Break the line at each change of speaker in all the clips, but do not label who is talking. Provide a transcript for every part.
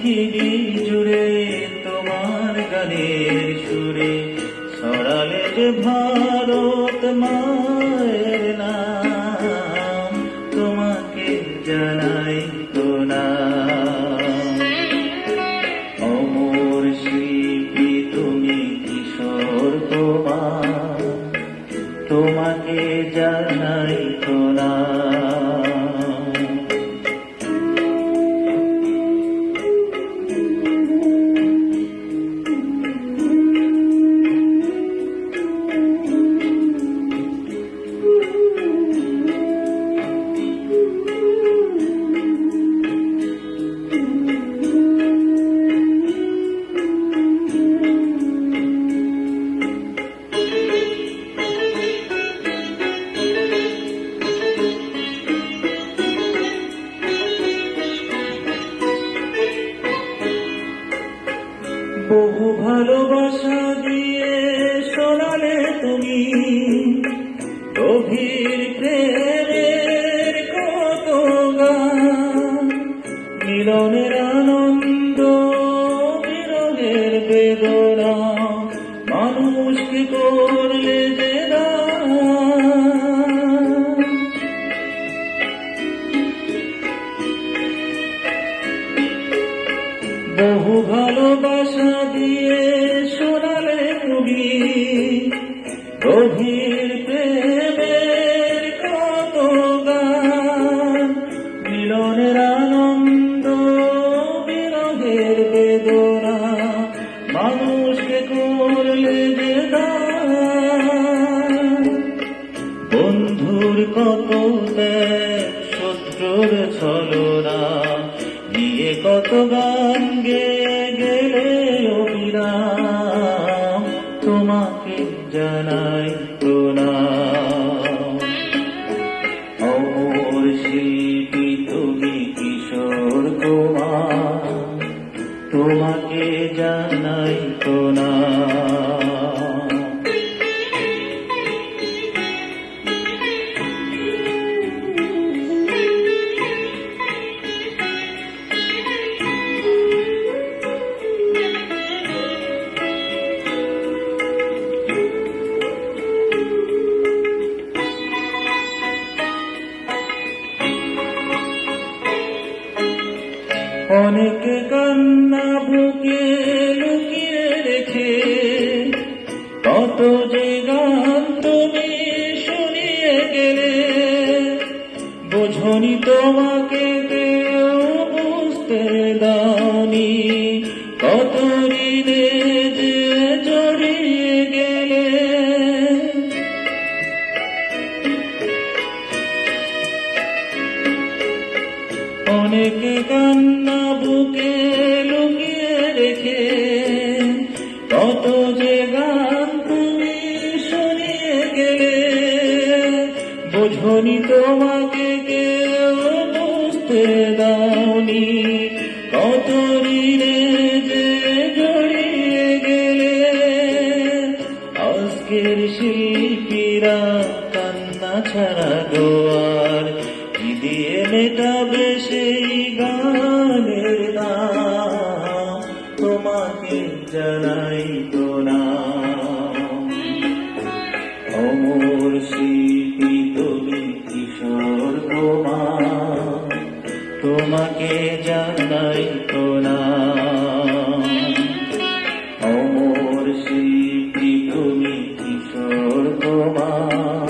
পৃথিবী জুড়ে তোমার গানের সুরে ছড়ালে যে ভারত মায়ের নাম, তোমাকে জানাই প্রণাম। অমর শিল্পী তুমি, কিশোর কুমার, তোমাকে জানাই প্রণাম। বহু ভালোবাসা দিয়ে শোনালে তুমি গভীর প্রেমের কত গান, মিলনের আনন্দ বিরহের বেদনা, মানুষকে করলে যে দান। বহু ভালোবাসা দিয়ে শোনালে তুমি গভীর প্রেমের কত গান, মিলনের আনন্দ বিরহের বেদনা, মানুষকে করলে যে দান। বন্ধুর কত ত্যাগ, শত্রুর ছলনা নিয়ে কত গান গেয়ে গেলে অবিরাম, তোমাকে জানাই প্রণাম। অমর শিল্পী তুমি, কিশোর কুমার, তোমাকে জানাই প্রণাম। অনেকে কান্না বুকে লুকিয়ে রেখে কত যে গান তুমি শুনিয়ে গেলে, বোঝনি তোমাকে কেউ বুঝতে দাওনি, কত ঋণে যে জড়িয়ে গেলে। অনেকে কান্না বুকে লুকিয়ে রেখে কত যে গান তুমি শুনিয়ে গেলে, বোঝনি তোমাকে কেউ বুঝতে দাওনি, কত ঋণে যে জড়িয়ে গেলে। আজকের শিল্পীরা কান্না ছাড়া গোয়ার কি দিয়ে মেটাবে সেই গানের নাম, তোমাকে জানাই প্রণাম। অমর শিল্পী তুমি, কিশোর কুমার, তোমাকে জানাই প্রণাম। অমর শিল্পী তুমি, কিশোর কুমার,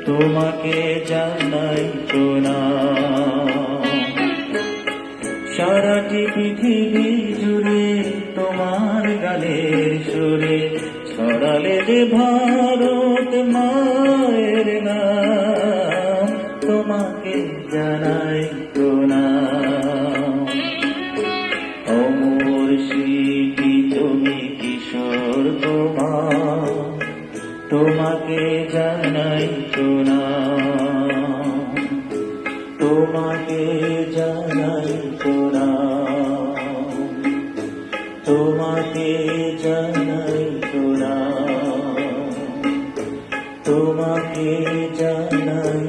তোমাকে জানাই প্রণাম। সারাটি পৃথিবী জুড়ে তোমার গানের সুরে ছড়ালে যে ভারত মায়ের নাম, তোমাকে জানাই প্রণাম। অমর শিল্পী তুমি, কিশোর কুমার, তোমাকে জানাই প্রণাম। তোমাকে জানাই প্রণাম। তোমাকে জানাই প্রণাম। তোমাকে জানাই